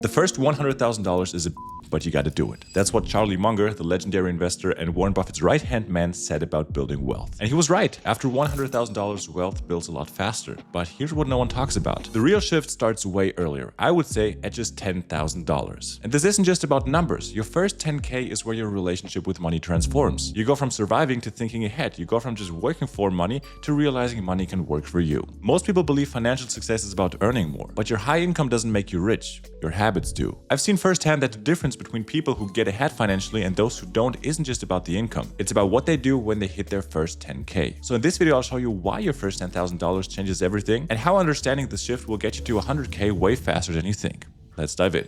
The first $100,000 is but you gotta do it. That's what Charlie Munger, the legendary investor and Warren Buffett's right-hand man, said about building wealth. And he was right. After $100,000, wealth builds a lot faster. But here's what no one talks about. The real shift starts way earlier. I would say at just $10,000. And this isn't just about numbers. Your first 10K is where your relationship with money transforms. You go from surviving to thinking ahead. You go from just working for money to realizing money can work for you. Most people believe financial success is about earning more, but your high income doesn't make you rich. Your habits do. I've seen firsthand that the difference between people who get ahead financially and those who don't isn't just about the income. It's about what they do when they hit their first 10K. So in this video, I'll show you why your first $10,000 changes everything and how understanding the shift will get you to 100K way faster than you think. Let's dive in.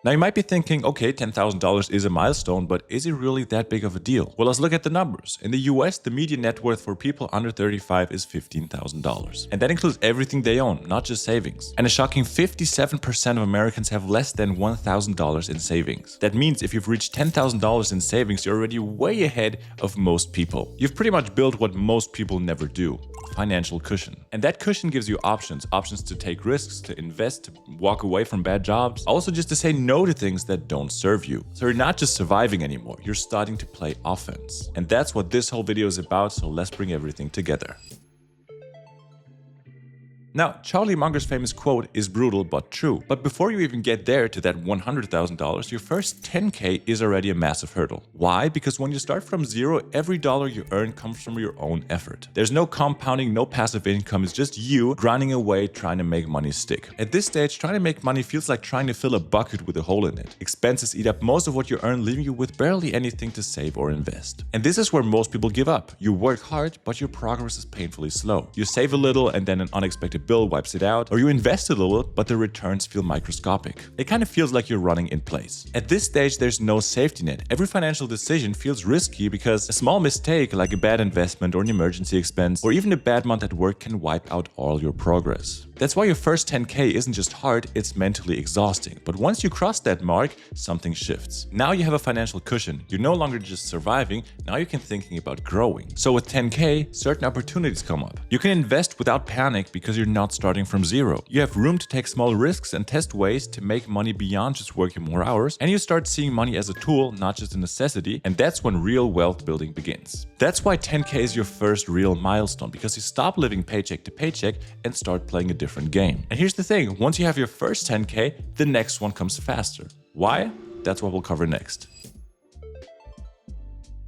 Now you might be thinking, okay, $10,000 is a milestone, but is it really that big of a deal? Well, let's look at the numbers. In the US, the median net worth for people under 35 is $15,000. And that includes everything they own, not just savings. And a shocking 57% of Americans have less than $1,000 in savings. That means if you've reached $10,000 in savings, you're already way ahead of most people. You've pretty much built what most people never do. Financial cushion. And that cushion gives you options to take risks, to invest, to walk away from bad jobs, also just to say no to things that don't serve you. So you're not just surviving anymore, you're starting to play offense. And that's what this whole video is about, so let's bring everything together. Now, Charlie Munger's famous quote is brutal but true. But before you even get there to that $100,000, your first 10K is already a massive hurdle. Why? Because when you start from zero, every dollar you earn comes from your own effort. There's no compounding, no passive income. It's just you grinding away trying to make money stick. At this stage, trying to make money feels like trying to fill a bucket with a hole in it. Expenses eat up most of what you earn, leaving you with barely anything to save or invest. And this is where most people give up. You work hard, but your progress is painfully slow. You save a little and then an unexpected bill wipes it out, or you invest a little, but the returns feel microscopic. It kind of feels like you're running in place. At this stage, there's no safety net. Every financial decision feels risky because a small mistake, like a bad investment or an emergency expense, or even a bad month at work can wipe out all your progress. That's why your first 10K isn't just hard, it's mentally exhausting. But once you cross that mark, something shifts. Now you have a financial cushion. You're no longer just surviving, now you can thinking about growing. So with 10K, certain opportunities come up. You can invest without panic because you're not starting from zero. You have room to take small risks and test ways to make money beyond just working more hours, and you start seeing money as a tool, not just a necessity, and that's when real wealth building begins. That's why 10K is your first real milestone, because you stop living paycheck to paycheck and start playing a different game. And here's the thing, once you have your first 10K, the next one comes faster. Why? That's what we'll cover next.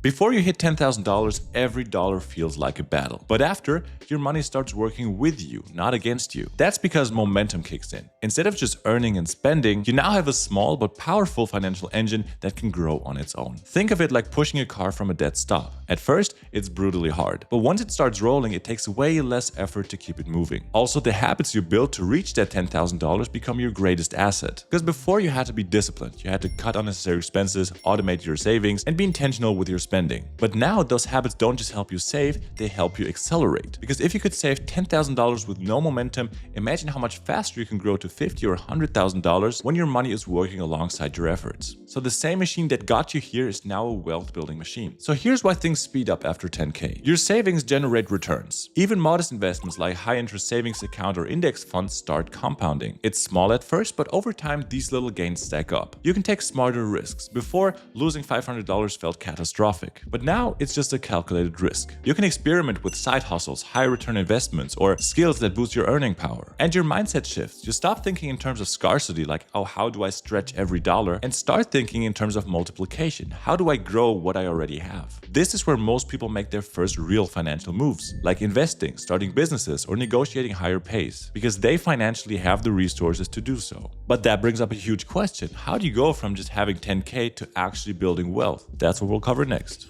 Before you hit $10,000, every dollar feels like a battle. But after, your money starts working with you, not against you. That's because momentum kicks in. Instead of just earning and spending, you now have a small but powerful financial engine that can grow on its own. Think of it like pushing a car from a dead stop. At first, it's brutally hard. But once it starts rolling, it takes way less effort to keep it moving. Also, the habits you build to reach that $10,000 become your greatest asset. Because before you had to be disciplined, you had to cut unnecessary expenses, automate your savings, and be intentional with your spending. But now those habits don't just help you save, they help you accelerate. Because if you could save $10,000 with no momentum, imagine how much faster you can grow to $50,000 or $100,000 when your money is working alongside your efforts. So the same machine that got you here is now a wealth building machine. So here's why things speed up after 10K. Your savings generate returns. Even modest investments like high interest savings account or index funds start compounding. It's small at first, but over time these little gains stack up. You can take smarter risks. Before, losing $500 felt catastrophic. But now it's just a calculated risk. You can experiment with side hustles, high return investments, or skills that boost your earning power. And your mindset shifts. You stop thinking in terms of scarcity, like, oh, how do I stretch every dollar? And start thinking in terms of multiplication. How do I grow what I already have? This is where most people make their first real financial moves, like investing, starting businesses, or negotiating higher pays, because they financially have the resources to do so. But that brings up a huge question. How do you go from just having 10K to actually building wealth? That's what we'll cover next.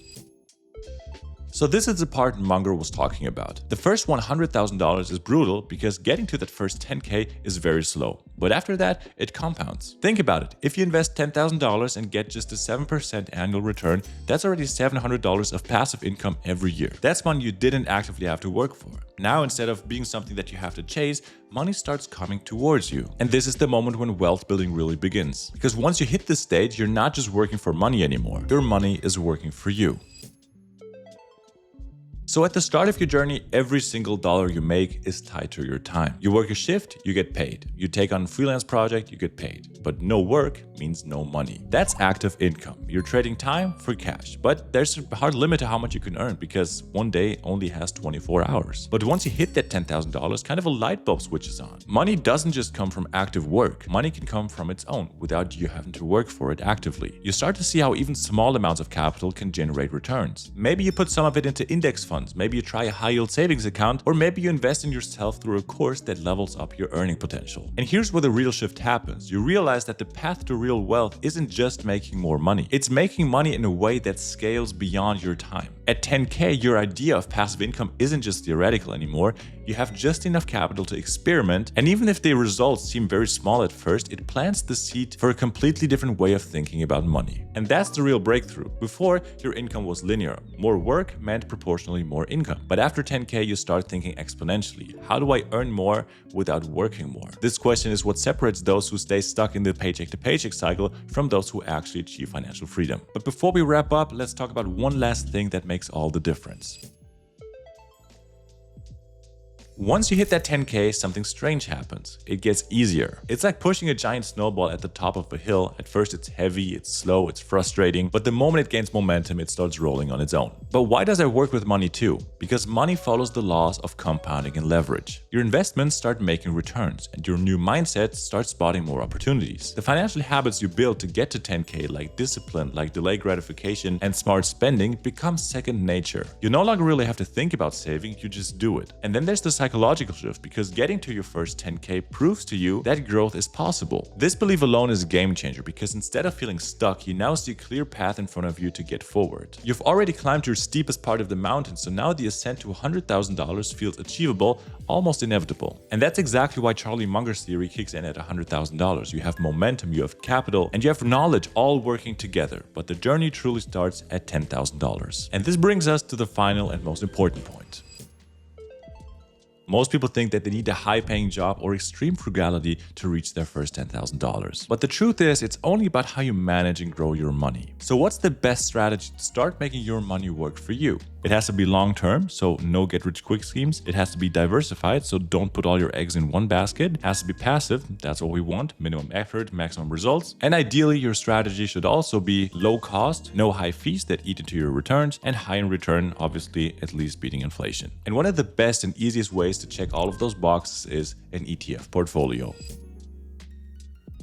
So this is the part Munger was talking about. The first $100,000 is brutal because getting to that first 10K is very slow. But after that, it compounds. Think about it. If you invest $10,000 and get just a 7% annual return, that's already $700 of passive income every year. That's money you didn't actively have to work for. Now, instead of being something that you have to chase, money starts coming towards you. And this is the moment when wealth building really begins. Because once you hit this stage, you're not just working for money anymore. Your money is working for you. So at the start of your journey, every single dollar you make is tied to your time. You work a shift, you get paid. You take on a freelance project, you get paid. But no work means no money. That's active income. You're trading time for cash. But there's a hard limit to how much you can earn because one day only has 24 hours. But once you hit that $10,000, kind of a light bulb switches on. Money doesn't just come from active work. Money can come from its own without you having to work for it actively. You start to see how even small amounts of capital can generate returns. Maybe you put some of it into index funds, maybe you try a high-yield savings account, or maybe you invest in yourself through a course that levels up your earning potential. And here's where the real shift happens. You realize that the path to real wealth isn't just making more money. It's making money in a way that scales beyond your time. At 10K, your idea of passive income isn't just theoretical anymore. You have just enough capital to experiment, and even if the results seem very small at first, it plants the seed for a completely different way of thinking about money. And that's the real breakthrough. Before, your income was linear. More work meant proportionally more income. But after 10K, you start thinking exponentially. How do I earn more without working more? This question is what separates those who stay stuck in the paycheck-to-paycheck cycle from those who actually achieve financial freedom. But before we wrap up, let's talk about one last thing that makes all the difference. Once you hit that 10K, something strange happens. It gets easier. It's like pushing a giant snowball at the top of a hill. At first it's heavy, it's slow, it's frustrating, but the moment it gains momentum, it starts rolling on its own. But why does that work with money too? Because money follows the laws of compounding and leverage. Your investments start making returns, and your new mindset starts spotting more opportunities. The financial habits you build to get to 10K, like discipline, like delayed gratification, and smart spending, become second nature. You no longer really have to think about saving, you just do it. And then there's the psychological shift, because getting to your first 10K proves to you that growth is possible. This belief alone is a game changer, because instead of feeling stuck, you now see a clear path in front of you to get forward. You've already climbed your steepest part of the mountain, so now the ascent to $100,000 feels achievable, almost inevitable. And that's exactly why Charlie Munger's theory kicks in at $100,000. You have momentum, you have capital, and you have knowledge all working together. But the journey truly starts at $10,000. And this brings us to the final and most important point. Most people think that they need a high-paying job or extreme frugality to reach their first $10,000. But the truth is, it's only about how you manage and grow your money. So what's the best strategy to start making your money work for you? It has to be long-term, so no get-rich-quick schemes. It has to be diversified, so don't put all your eggs in one basket. It has to be passive, that's what we want, minimum effort, maximum results. And ideally, your strategy should also be low-cost, no high fees that eat into your returns, and high in return, obviously at least beating inflation. And one of the best and easiest ways to check all of those boxes is an ETF portfolio.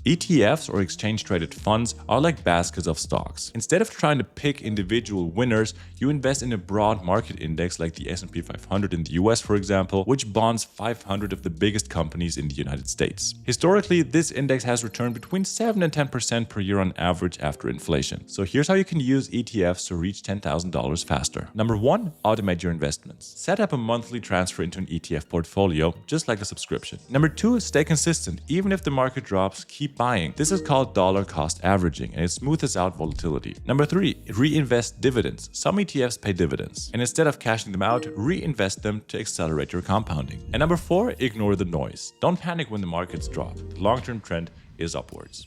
ETFs, or exchange-traded funds, are like baskets of stocks. Instead of trying to pick individual winners, you invest in a broad market index like the S&P 500 in the US, for example, which bonds 500 of the biggest companies in the United States. Historically, this index has returned between 7 and 10% per year on average after inflation. So here's how you can use ETFs to reach $10,000 faster. Number 1, automate your investments. Set up a monthly transfer into an ETF portfolio, just like a subscription. Number 2, stay consistent. Even if the market drops, keep buying. This is called dollar cost averaging, and it smooths out volatility. Number 3, reinvest dividends. Some ETFs pay dividends, and instead of cashing them out, reinvest them to accelerate your compounding. And number 4, ignore the noise. Don't panic when the markets drop. The long-term trend is upwards.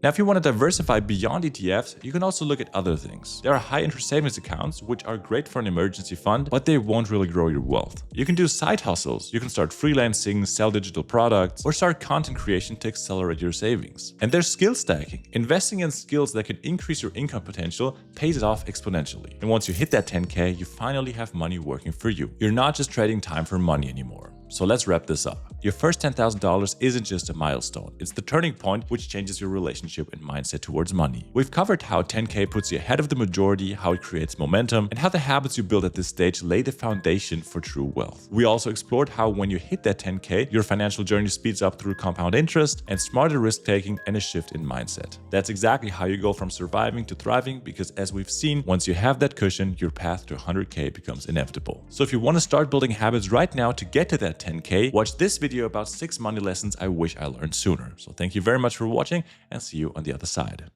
Now, if you want to diversify beyond ETFs, you can also look at other things. There are high-interest savings accounts, which are great for an emergency fund, but they won't really grow your wealth. You can do side hustles. You can start freelancing, sell digital products, or start content creation to accelerate your savings. And there's skill stacking. Investing in skills that can increase your income potential pays it off exponentially. And once you hit that 10K, you finally have money working for you. You're not just trading time for money anymore. So let's wrap this up. Your first $10,000 isn't just a milestone. It's the turning point which changes your relationship and mindset towards money. We've covered how 10K puts you ahead of the majority, how it creates momentum, and how the habits you build at this stage lay the foundation for true wealth. We also explored how when you hit that 10K, your financial journey speeds up through compound interest and smarter risk-taking and a shift in mindset. That's exactly how you go from surviving to thriving, because as we've seen, once you have that cushion, your path to 100K becomes inevitable. So if you want to start building habits right now to get to that 10K, watch this video about 6 money lessons I wish I learned sooner. So thank you very much for watching, and see you on the other side.